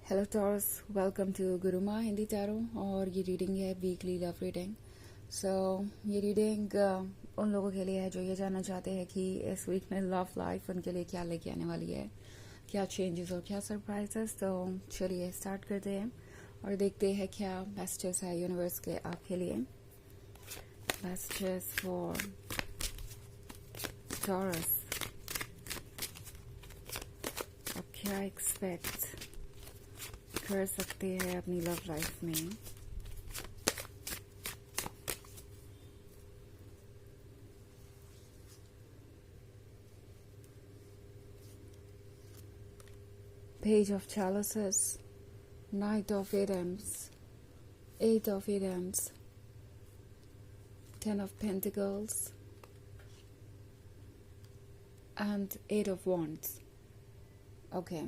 Hello Taurus, welcome to Gurumaa Hindi tarot. और ये reading है वीकली लव रीडिंग। सो ये रीडिंग उन लोगों के लिए है जो ये जानना चाहते हैं कि इस वीक में लव लाइफ उनके लिए क्या लेके आने वाली है, क्या चेंजेस और क्या सरप्राइजेस। तो चलिए स्टार्ट करते हैं और देखते हैं क्या मैसेजेस है यूनिवर्स के आपके लिए। मैसेजेस फॉर टॉरस, आप क्या एक्सपेक्ट कर सकते हैं अपनी लव लाइफ में। Page of Chalices, Knight of Wands, Eight of Wands, Ten of Pentacles and Eight of Wands. Okay.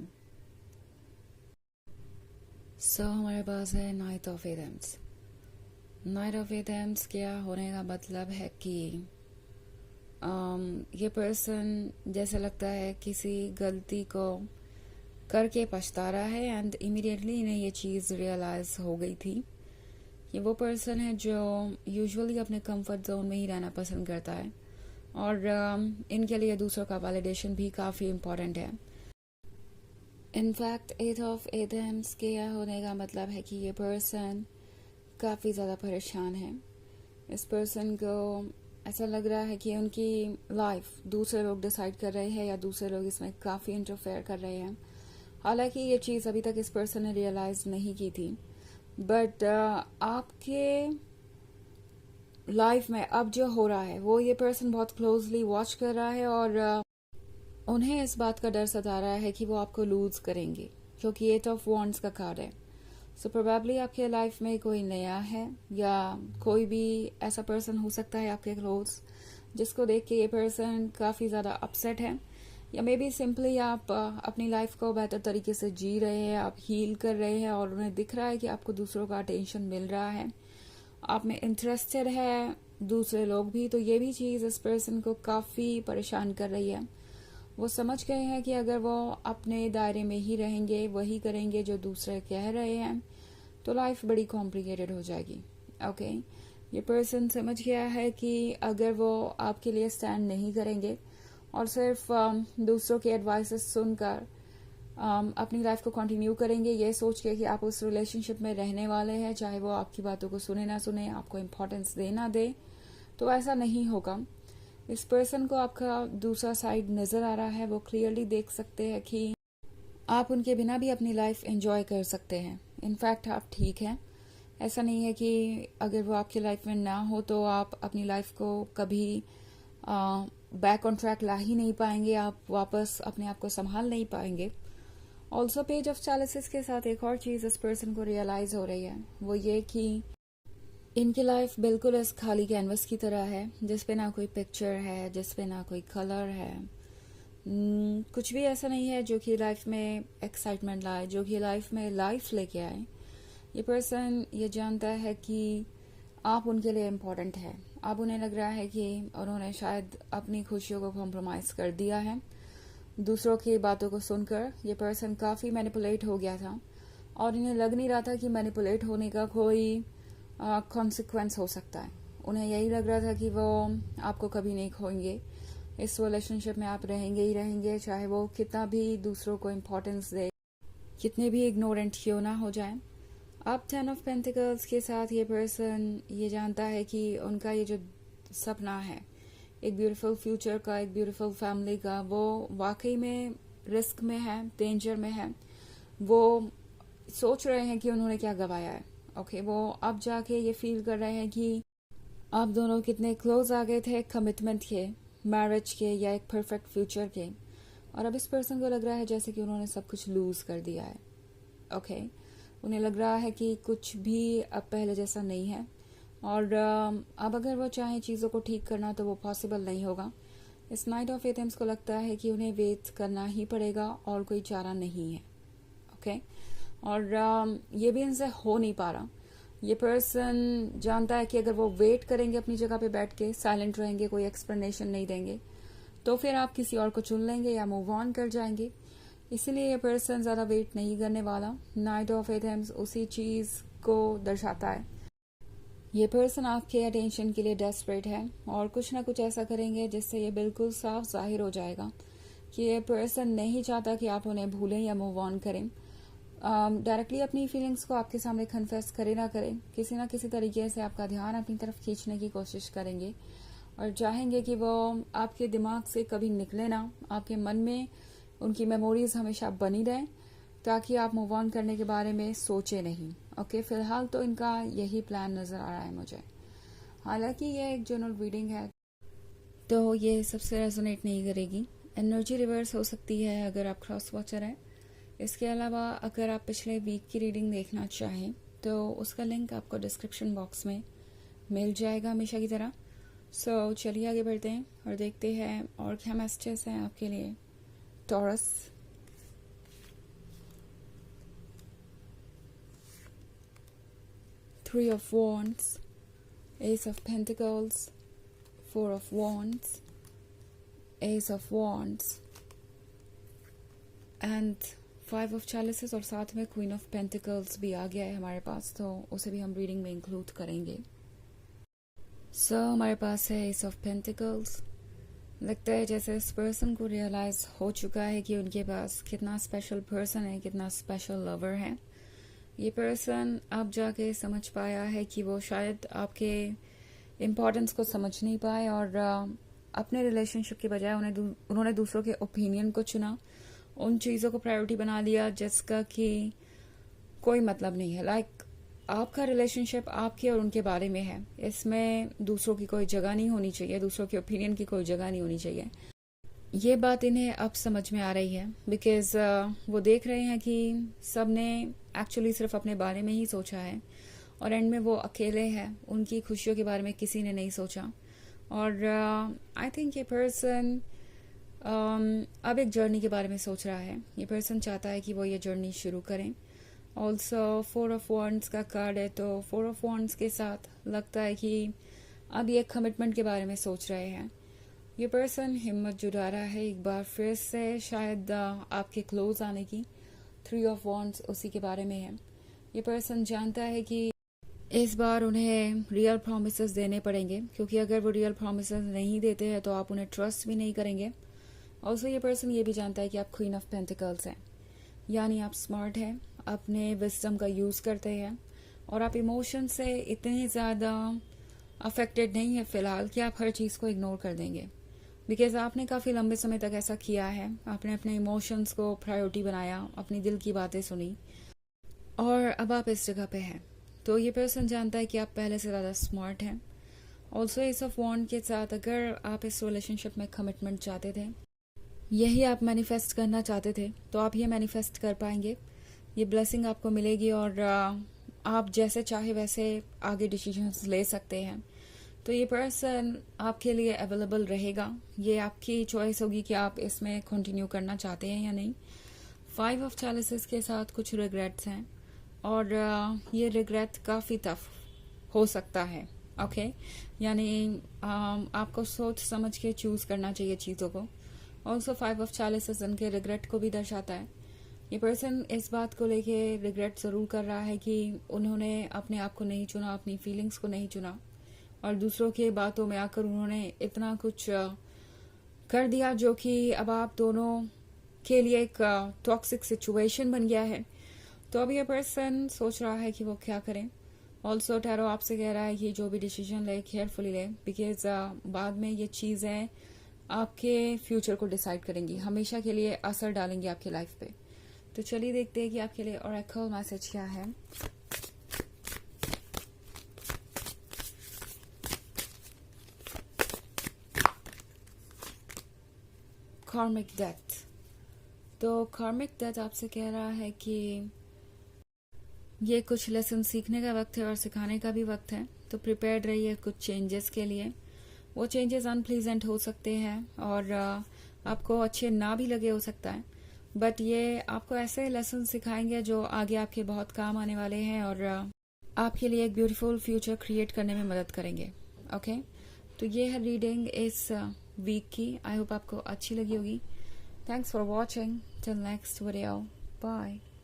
So हमारे पास है night of Adams. Night of Adams क्या होने का मतलब है कि ये पर्सन जैसे लगता है किसी गलती को करके पछता रहा है एंड इमीडिएटली इन्हें ये चीज़ रियलाइज हो गई थी। ये वो पर्सन है जो यूजुअली अपने कंफर्ट जोन में ही रहना पसंद करता है और इनके लिए दूसरों का वैलिडेशन भी काफ़ी इम्पोर्टेंट है। इनफैक्ट एट ऑफ एडम्स के होने का मतलब है कि ये पर्सन काफ़ी ज़्यादा परेशान है। इस पर्सन को ऐसा लग रहा है कि उनकी लाइफ दूसरे लोग डिसाइड कर रहे हैं या दूसरे लोग इसमें काफ़ी इंटरफेयर कर रहे हैं। हालांकि ये चीज़ अभी तक इस पर्सन ने रियलाइज नहीं की थी, बट आपके लाइफ में अब जो हो रहा है वो ये पर्सन बहुत क्लोजली वॉच कर रहा है और उन्हें इस बात का डर सता रहा है कि वो आपको लूज करेंगे, क्योंकि एट ऑफ वॉन्ड्स का कार्ड है। सो प्रोबेबली आपके लाइफ में कोई नया है या कोई भी ऐसा पर्सन हो सकता है आपके क्लोज जिसको देख के ये पर्सन काफ़ी ज़्यादा अपसेट है, या मे बी सिंपली आप अपनी लाइफ को बेहतर तरीके से जी रहे हैं, आप हील कर रहे हैं और उन्हें दिख रहा है कि आपको दूसरों का अटेंशन मिल रहा है, आप में इंटरेस्टेड है दूसरे लोग भी। तो ये भी चीज़ इस पर्सन को काफ़ी परेशान कर रही है। वो समझ गए हैं कि अगर वो अपने दायरे में ही रहेंगे, वही करेंगे जो दूसरे कह रहे हैं, तो लाइफ बड़ी कॉम्प्लिकेटेड हो जाएगी। ओके, ये पर्सन समझ गया है कि अगर वो आपके लिए स्टैंड नहीं करेंगे और सिर्फ दूसरों के एडवाइसेस सुनकर अपनी लाइफ को कंटिन्यू करेंगे ये सोच के कि आप उस रिलेशनशिप में रहने वाले हैं, चाहे वो आपकी बातों को सुने ना सुने, आपको इम्पोर्टेंस दे ना दे, तो ऐसा नहीं होगा। इस पर्सन को आपका दूसरा साइड नज़र आ रहा है। वो क्लियरली देख सकते हैं कि आप उनके बिना भी अपनी लाइफ एंजॉय कर सकते हैं। इनफैक्ट आप ठीक हैं। ऐसा नहीं है कि अगर वो आपकी लाइफ में ना हो तो आप अपनी लाइफ को कभी बैक ऑन ट्रैक ला ही नहीं पाएंगे, आप वापस अपने आप को संभाल नहीं पाएंगे। ऑल्सो पेज ऑफ चैलिसेस के साथ एक और चीज़ इस पर्सन को रियलाइज हो रही है, वो ये कि इनकी लाइफ बिल्कुल इस खाली कैनवस की तरह है जिसपे ना कोई पिक्चर है, जिसपे ना कोई कलर है। कुछ भी ऐसा नहीं है जो कि लाइफ में एक्साइटमेंट लाए, जो कि लाइफ में लाइफ लेके आए। ये पर्सन ये जानता है कि आप उनके लिए इम्पोर्टेंट है। अब उन्हें लग रहा है कि उन्होंने शायद अपनी खुशियों को कॉम्प्रोमाइज़ कर दिया है दूसरों की बातों को सुनकर। ये पर्सन काफ़ी मैनिपुलेट हो गया था और इन्हें लग नहीं रहा था कि मैनिपुलेट होने का कोई कॉन्सिक्वेंस हो सकता है। उन्हें यही लग रहा था कि वो आपको कभी नहीं खोएंगे, इस रिलेशनशिप में आप रहेंगे ही रहेंगे, चाहे वो कितना भी दूसरों को इम्पोर्टेंस दे, कितने भी इग्नोरेंट क्यों ना हो जाए। अब 10 ऑफ पेंटिकल्स के साथ ये पर्सन ये जानता है कि उनका ये जो सपना है एक ब्यूटीफुल फ्यूचर का, एक ब्यूटीफुल फैमिली का, वो वाकई में रिस्क में है, डेंजर में है। वो सोच रहे हैं कि उन्होंने क्या गवाया है। ओके, वो अब जाके ये फील कर रहे हैं कि आप दोनों कितने क्लोज आ गए थे कमिटमेंट के, मैरिज के या एक परफेक्ट फ्यूचर के, और अब इस पर्सन को लग रहा है जैसे कि उन्होंने सब कुछ लूज कर दिया है। ओके, उन्हें लग रहा है कि कुछ भी अब पहले जैसा नहीं है और अब अगर वो चाहें चीज़ों को ठीक करना तो वो पॉसिबल नहीं होगा। इस नाइट ऑफ एथम्स को लगता है कि उन्हें वेट करना ही पड़ेगा और कोई चारा नहीं है। ओके, और ये भी इनसे हो नहीं पा रहा। ये पर्सन जानता है कि अगर वो वेट करेंगे अपनी जगह पे बैठ के, साइलेंट रहेंगे, कोई एक्सप्लेनेशन नहीं देंगे, तो फिर आप किसी और को चुन लेंगे या मूव ऑन कर जाएंगे। इसीलिए ये पर्सन ज़्यादा वेट नहीं करने वाला। नाइट ऑफ एथम्स उसी चीज़ को दर्शाता है। ये पर्सन आपके अटेंशन के लिए डेस्परेट है और कुछ ना कुछ ऐसा करेंगे जिससे ये बिल्कुल साफ जाहिर हो जाएगा कि ये पर्सन नहीं चाहता कि आप उन्हें भूलें या मूव ऑन करें। डायरेक्टली अपनी फीलिंग्स को आपके सामने कन्फेस करे ना करें, किसी ना किसी तरीके से आपका ध्यान अपनी तरफ खींचने की कोशिश करेंगे और चाहेंगे कि वो आपके दिमाग से कभी निकले ना, आपके मन में उनकी मेमोरीज हमेशा बनी रहें ताकि आप मूव ऑन करने के बारे में सोचे नहीं। ओके, फिलहाल तो इनका यही प्लान नज़र आ रहा है मुझे। हालांकि ये एक जनरल रीडिंग है तो ये सबसे रेजोनेट नहीं करेगी। एनर्जी रिवर्स हो सकती है अगर आप क्रॉस वॉचर हैं। इसके अलावा अगर आप पिछले वीक की रीडिंग देखना चाहें तो उसका लिंक आपको डिस्क्रिप्शन बॉक्स में मिल जाएगा हमेशा की तरह। सो चलिए आगे बढ़ते हैं और देखते हैं और क्या मैसेजेस हैं आपके लिए taurus. Three of Wands, Ace of Pentacles, Four of Wands, Ace of Wands and Five of Chalices और साथ में Queen of Pentacles भी आ गया है हमारे पास, तो उसे भी हम रीडिंग में इंक्लूड करेंगे। हमारे पास है Ace of Pentacles। लगता है जैसे इस पर्सन को रियलाइज हो चुका है कि उनके पास कितना स्पेशल पर्सन है, कितना स्पेशल लवर है। ये पर्सन अब जाके समझ पाया है कि वो शायद आपके इम्पोर्टेंस को समझ नहीं पाए और अपने रिलेशनशिप के बजाय उन्होंने दूसरों के ओपिनियन को चुना, उन चीज़ों को प्रायोरिटी बना लिया जिसका कि कोई मतलब नहीं है। लाइक आपका रिलेशनशिप आपके और उनके बारे में है, इसमें दूसरों की कोई जगह नहीं होनी चाहिए, दूसरों के ओपिनियन की कोई जगह नहीं होनी चाहिए। ये बात इन्हें अब समझ में आ रही है बिकॉज वो देख रहे हैं कि सब ने एक्चुअली सिर्फ अपने बारे में ही सोचा है और एंड में वो अकेले हैं, उनकी खुशियों के बारे में किसी ने नहीं सोचा। और आई थिंक ये पर्सन अब एक जर्नी के बारे में सोच रहा है। ये पर्सन चाहता है कि वो ये जर्नी शुरू करें। ऑल्सो फोर ऑफ वॉन्ड्स का कार्ड है, तो फोर ऑफ वॉन्ड्स के साथ लगता है कि अब ये कमिटमेंट के बारे में सोच रहे हैं। ये पर्सन हिम्मत जुटा रहा है एक बार फिर से शायद आपके क्लोज आने की। थ्री ऑफ वॉन्ड्स उसी के बारे में है। ये पर्सन जानता है कि इस बार उन्हें रियल प्रॉमिसेस देने पड़ेंगे, क्योंकि अगर वो रियल प्रॉमिसेस नहीं देते हैं तो आप उन्हें ट्रस्ट भी नहीं करेंगे। ऑल्सो ये पर्सन ये भी जानता है कि आप क्वीन ऑफ पेंटिकल्स हैं, यानी आप स्मार्ट हैं, अपने विजडम का यूज़ करते हैं और आप इमोशन से इतने ज़्यादा अफेक्टेड नहीं है फिलहाल कि आप हर चीज़ को इग्नोर कर देंगे। बिकॉज आपने काफ़ी लंबे समय तक ऐसा किया है, आपने अपने इमोशंस को प्रायोरिटी बनाया, अपनी दिल की बातें सुनी और अब आप इस जगह पे हैं। तो ये पर्सन जानता है कि आप पहले से ज़्यादा स्मार्ट हैं। ऑल्सो एस ऑफ वॉन्ड के साथ अगर आप इस रिलेशनशिप में कमिटमेंट चाहते थे, यही आप मैनिफेस्ट करना चाहते थे, तो आप ये मैनिफेस्ट कर पाएंगे। ये ब्लेसिंग आपको मिलेगी और आप जैसे चाहे वैसे आगे डिसीजंस ले सकते हैं। तो ये पर्सन आपके लिए अवेलेबल रहेगा, ये आपकी चॉइस होगी कि आप इसमें कंटिन्यू करना चाहते हैं या नहीं। फाइव ऑफ चैलिसेस के साथ कुछ रिग्रेट्स हैं और ये रिग्रेट काफ़ी टफ हो सकता है। ओके, यानी आपको सोच समझ के चूज़ करना चाहिए चीज़ों को। ऑल्सो फाइव ऑफ चैलिसेस उनके रिग्रेट को भी दर्शाता है। ये पर्सन इस बात को लेके रिग्रेट ज़रूर कर रहा है कि उन्होंने अपने आप को नहीं चुना, अपनी फीलिंग्स को नहीं चुना और दूसरों के बातों में आकर उन्होंने इतना कुछ कर दिया जो कि अब आप दोनों के लिए एक टॉक्सिक सिचुएशन बन गया है। तो अब ये पर्सन सोच रहा है कि वो क्या करें। ऑल्सो टैरो आपसे कह रहा है कि जो भी डिसीजन ले केयरफुली ले, बिकॉज बाद में ये चीज़ें आपके फ्यूचर को डिसाइड करेंगी, हमेशा के लिए असर डालेंगी आपकी लाइफ पे। तो चलिए देखते हैं कि आपके लिए ओरेकल मैसेज क्या है। कार्मिक डेथ। तो कार्मिक डेथ आपसे कह रहा है कि ये कुछ लेसन सीखने का वक्त है और सिखाने का भी वक्त है, तो प्रिपेयर्ड रहिए कुछ चेंजेस के लिए। वो चेंजेस अनप्लीजेंट हो सकते हैं और आपको अच्छे ना भी लगे हो सकता है, बट ये आपको ऐसे लेसन सिखाएंगे जो आगे आपके बहुत काम आने वाले हैं और आपके लिए एक ब्यूटीफुल फ्यूचर क्रिएट करने में मदद करेंगे। ओके, तो ये है रीडिंग इस वीक की। आई होप आपको अच्छी लगी होगी। Thanks for watching. till next video. Bye.